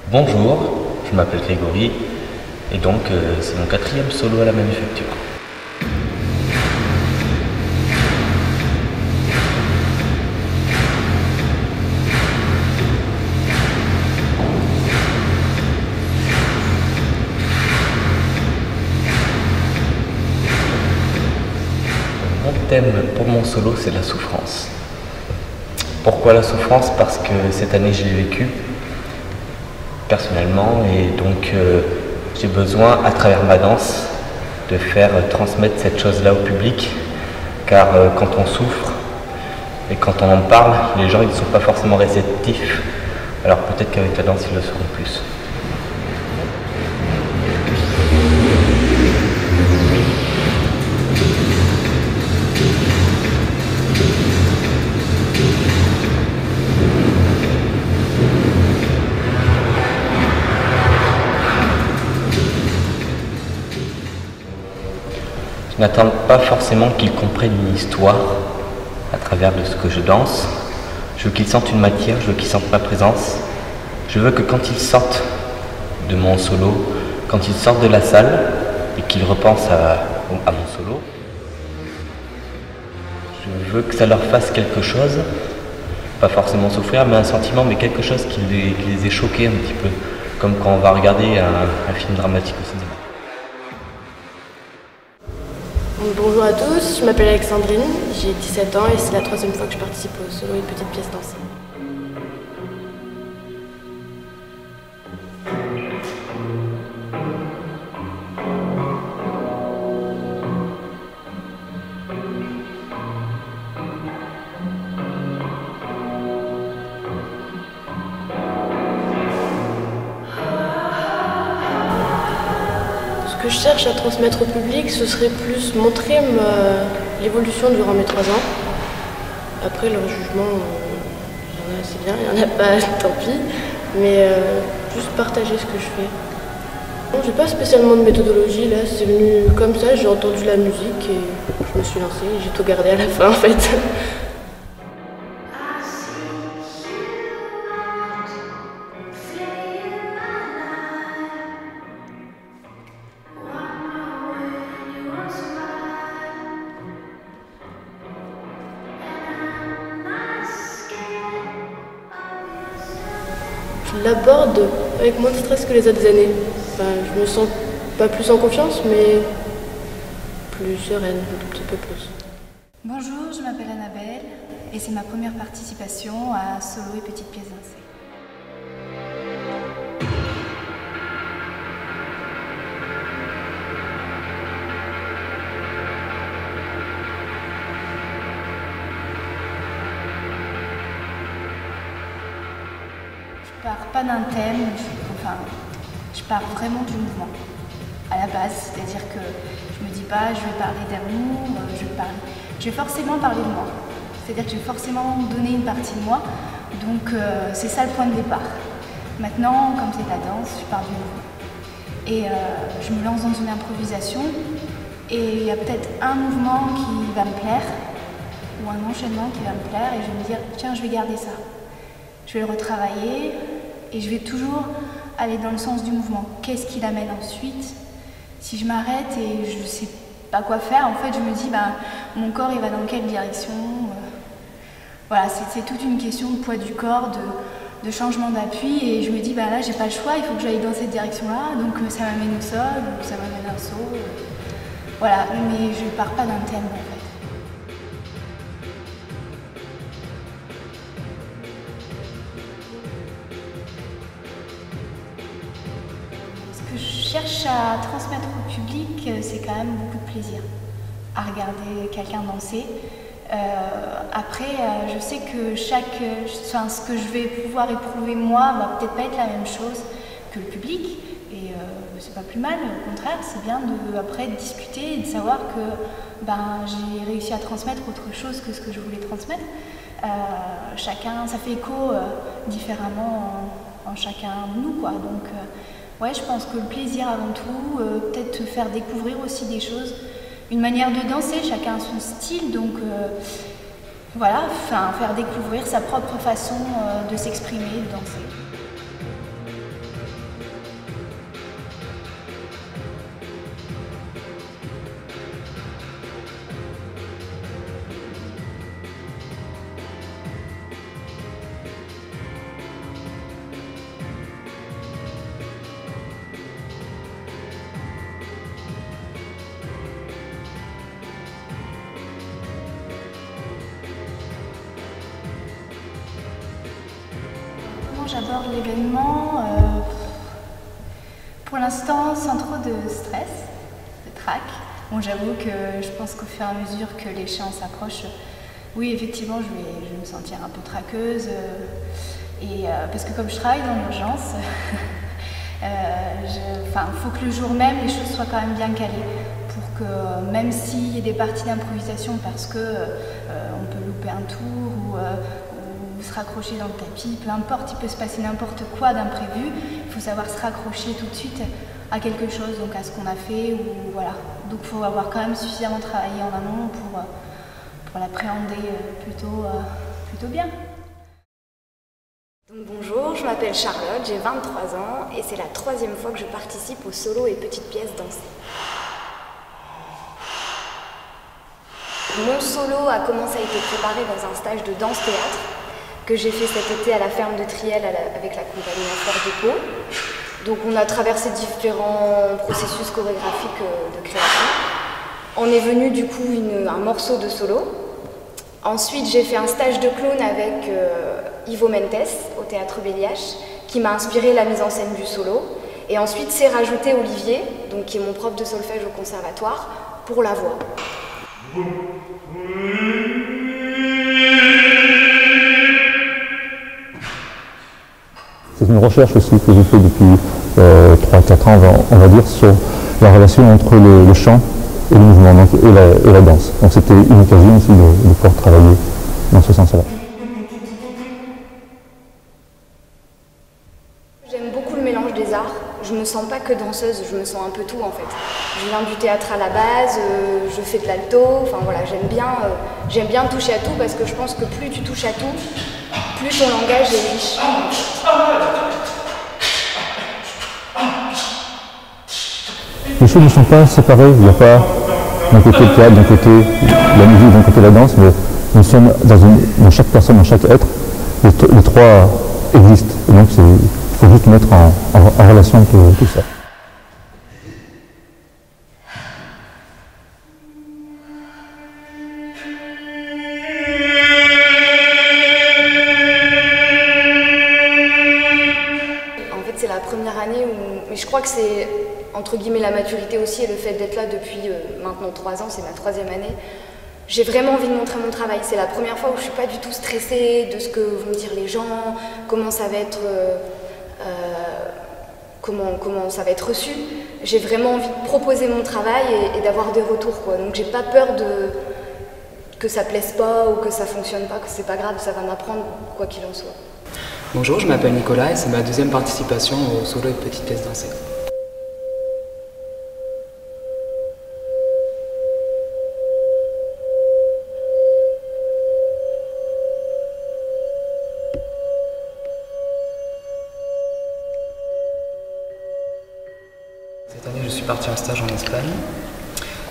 Bonjour, je m'appelle Grégory et donc c'est mon 4e solo à la manufacture. Mon thème pour mon solo, c'est la souffrance. Pourquoi la souffrance? Parce que cette année je l'ai vécu personnellement et donc j'ai besoin à travers ma danse de faire transmettre cette chose-là au public, car quand on souffre et quand on en parle, les gens ils ne sont pas forcément réceptifs, alors peut-être qu'avec la danse ils le seront plus. Je n'attends pas forcément qu'ils comprennent une histoire à travers de ce que je danse. Je veux qu'ils sentent une matière, je veux qu'ils sentent ma présence. Je veux que quand ils sortent de mon solo, quand ils sortent de la salle et qu'ils repensent à mon solo, je veux que ça leur fasse quelque chose, pas forcément souffrir, mais un sentiment, mais quelque chose qui les ait choqués un petit peu, comme quand on va regarder un film dramatique au cinéma. Bonjour à tous, je m'appelle Alexandrine, j'ai 17 ans et c'est la 3e fois que je participe au solo Une petite pièce dansée. Ce que je cherche à transmettre au public, ce serait plus montrer l'évolution durant mes 3 ans. Après, leur jugement, il y en a, c'est bien, il n'y en a pas, tant pis. Mais juste partager ce que je fais. Bon, j'ai pas spécialement de méthodologie, là, c'est venu comme ça, j'ai entendu la musique et je me suis lancée, j'ai tout gardé à la fin en fait. Je l'aborde avec moins de stress que les autres années. Enfin, je me sens pas plus en confiance, mais plus sereine, un tout petit peu plus. Bonjour, je m'appelle Annabelle et c'est ma première participation à Solo et Petite pièce dansée. Je pars pas d'un thème, je pars vraiment du mouvement à la base, c'est-à-dire que je me dis pas je vais parler d'amour, je vais forcément parler de moi, c'est-à-dire que je vais forcément donner une partie de moi, donc c'est ça le point de départ. Maintenant, comme c'est la danse, je pars du mouvement et je me lance dans une improvisation et il y a peut-être un mouvement qui va me plaire ou un enchaînement qui va me plaire et je vais me dire tiens, je vais garder ça. Je vais le retravailler et je vais toujours aller dans le sens du mouvement. Qu'est-ce qui l'amène ensuite? Si je m'arrête et je ne sais pas quoi faire, en fait, je me dis, mon corps, il va dans quelle direction? Voilà, c'est toute une question de poids du corps, de changement d'appui. Et je me dis, là, j'ai pas le choix, il faut que j'aille dans cette direction-là. Donc, ça m'amène au sol, donc ça m'amène un saut. Voilà, mais je ne pars pas d'un thème, en fait. Ce que je cherche à transmettre au public, c'est quand même beaucoup de plaisir à regarder quelqu'un danser. Après, je sais que ce que je vais pouvoir éprouver moi va peut-être pas être la même chose que le public. Et c'est pas plus mal, au contraire, c'est bien après de discuter et de savoir que j'ai réussi à transmettre autre chose que ce que je voulais transmettre. Chacun, ça fait écho différemment en chacun de nous, quoi. Donc, ouais, je pense que le plaisir avant tout, peut-être faire découvrir aussi des choses, une manière de danser, chacun a son style, donc voilà, faire découvrir sa propre façon de s'exprimer, de danser. j'aborde l'événement, pour l'instant sans trop de stress, de trac. Bon, j'avoue que je pense qu'au fur et à mesure que l'échéance s'approche, oui, effectivement, je vais me sentir un peu traqueuse. Parce que comme je travaille dans l'urgence, faut que le jour même, les choses soient quand même bien calées. Pour que même s'il y a des parties d'improvisation parce que on peut louper un tour ou se raccrocher dans le tapis, peu importe, il peut se passer n'importe quoi d'imprévu, il faut savoir se raccrocher tout de suite à quelque chose, donc à ce qu'on a fait, ou voilà. Donc il faut avoir quand même suffisamment travaillé en amont pour l'appréhender plutôt bien. Donc bonjour, je m'appelle Charlotte, j'ai 23 ans et c'est la 3e fois que je participe au solo et petites pièces dansées. Mon solo a commencé à être préparé dans un stage de danse-théâtre que j'ai fait cet été à la ferme de Triel avec la compagnie Fleur de Pau. Donc on a traversé différents processus chorégraphiques de création. On est venu du coup un morceau de solo. Ensuite j'ai fait un stage de clown avec Ivo Mentes au Théâtre Béliache qui m'a inspiré la mise en scène du solo. Et ensuite s'est rajouté Olivier, donc, qui est mon prof de solfège au conservatoire, pour la voix. C'est une recherche aussi que j'ai fait depuis 3-4 ans, on va dire, sur la relation entre le chant et le mouvement, donc, et la danse. Donc c'était une occasion aussi de pouvoir travailler dans ce sens-là. J'aime beaucoup le mélange des arts. Je me sens pas que danseuse, je me sens un peu tout en fait. Je viens du théâtre à la base, je fais de l'alto, enfin voilà, j'aime bien toucher à tout parce que je pense que plus tu touches à tout, plus ton langage est riche. Les choses ne sont pas séparées, il n'y a pas d'un côté le théâtre, d'un côté la musique, d'un côté la danse, mais nous sommes dans chaque personne, dans chaque être, les trois existent. Et donc il faut juste mettre en relation tout ça. En fait, c'est la première année où... Mais je crois que c'est, entre guillemets, la maturité aussi et le fait d'être là depuis maintenant 3 ans, c'est ma 3e année. J'ai vraiment envie de montrer mon travail. C'est la première fois où je ne suis pas du tout stressée de ce que vont me dire les gens, comment ça va être... comment ça va être reçu. J'ai vraiment envie de proposer mon travail et d'avoir des retours, quoi. Donc j'ai pas peur que ça plaise pas ou que ça fonctionne pas, que c'est pas grave, ça va m'apprendre quoi qu'il en soit. Bonjour, je m'appelle Nicolas et c'est ma 2e participation au solo et petites pièces dansées. Cette année, je suis parti en stage en Espagne.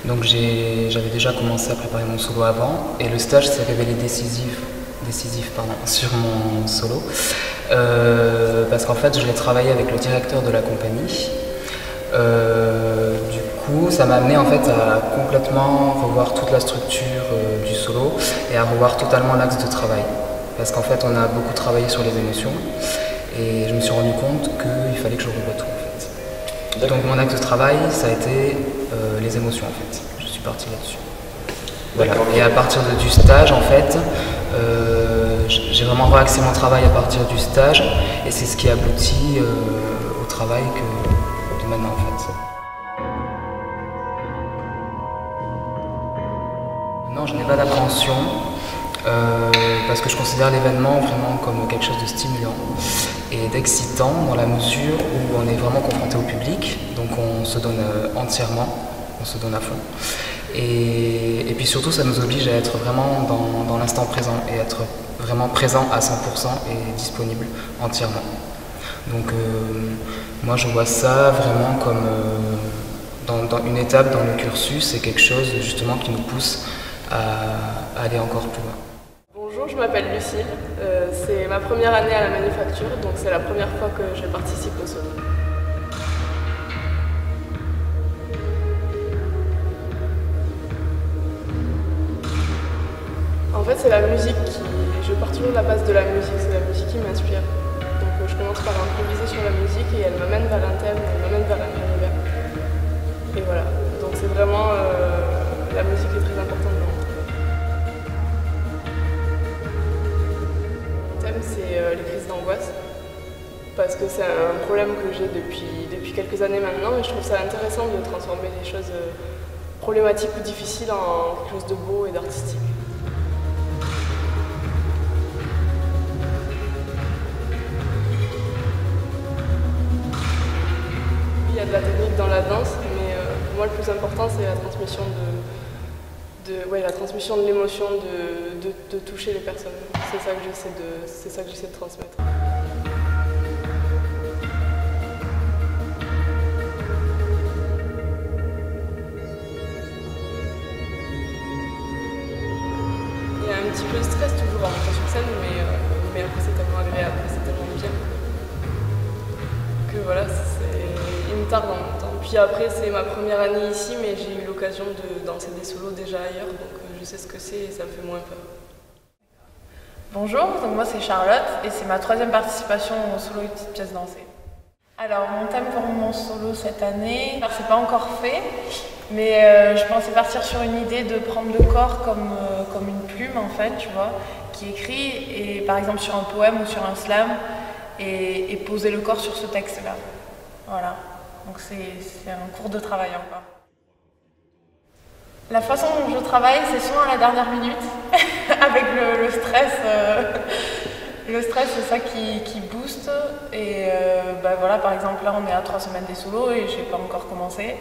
Donc j'avais déjà commencé à préparer mon solo avant et le stage s'est révélé décisif sur mon solo parce qu'en fait je l'ai travaillé avec le directeur de la compagnie. Du coup ça m'a amené en fait à complètement revoir toute la structure du solo et à revoir totalement l'axe de travail parce qu'en fait on a beaucoup travaillé sur les émotions et je me suis rendu compte qu'il fallait que je revoie tout en fait. Donc mon axe de travail ça a été les émotions en fait, je suis parti là-dessus. Voilà. Et à partir du stage en fait, j'ai vraiment réaxé mon travail à partir du stage et c'est ce qui aboutit au travail de maintenant en fait. Non, je n'ai pas d'appréhension parce que je considère l'événement vraiment comme quelque chose de stimulant et d'excitant dans la mesure où on est vraiment confronté au public, donc on se donne entièrement, on se donne à fond. Et puis surtout, ça nous oblige à être vraiment dans l'instant présent et être vraiment présent à 100% et disponible entièrement. Donc moi je vois ça vraiment comme dans une étape dans le cursus et quelque chose justement qui nous pousse à aller encore plus loin. Bonjour, je m'appelle Lucille, c'est ma première année à la manufacture, donc c'est la première fois que je participe au solo. En fait, c'est la musique je pars toujours de la base de la musique, c'est la musique qui m'inspire. Donc je parce que c'est un problème que j'ai depuis quelques années maintenant, mais je trouve ça intéressant de transformer les choses problématiques ou difficiles en quelque chose de beau et d'artistique. Il y a de la technique dans la danse, mais pour moi le plus important c'est la transmission la transmission de l'émotion, de toucher les personnes. C'est ça que j'essaie de transmettre. Il y a un petit peu de stress toujours en montant sur scène, mais après c'est tellement agréable, c'est tellement bien que voilà, il me tarde en même temps. Puis après c'est ma première année ici, mais j'ai eu l'occasion de danser des solos déjà ailleurs, donc je sais ce que c'est et ça me fait moins peur. Bonjour, donc moi c'est Charlotte et c'est ma 3e participation au solo et petites pièces dansées. Alors mon thème pour mon solo cette année, c'est pas encore fait, mais je pensais partir sur une idée de prendre le corps comme une plume en fait, tu vois, qui écrit et par exemple sur un poème ou sur un slam et poser le corps sur ce texte-là. Voilà, donc c'est un cours de travail encore. La façon dont je travaille, c'est souvent à la dernière minute, avec le stress. Le stress, c'est ça qui booste. Et voilà, par exemple, là, on est à 3 semaines des solos et j'ai pas encore commencé.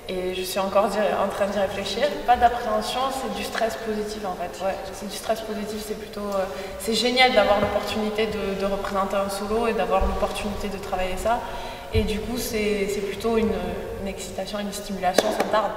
Et je suis encore en train d'y réfléchir. Pas d'appréhension, c'est du stress positif en fait. Ouais, c'est du stress positif, c'est plutôt... c'est génial d'avoir l'opportunité de représenter un solo et d'avoir l'opportunité de travailler ça. Et du coup, c'est plutôt une excitation, une stimulation, ça me tarde.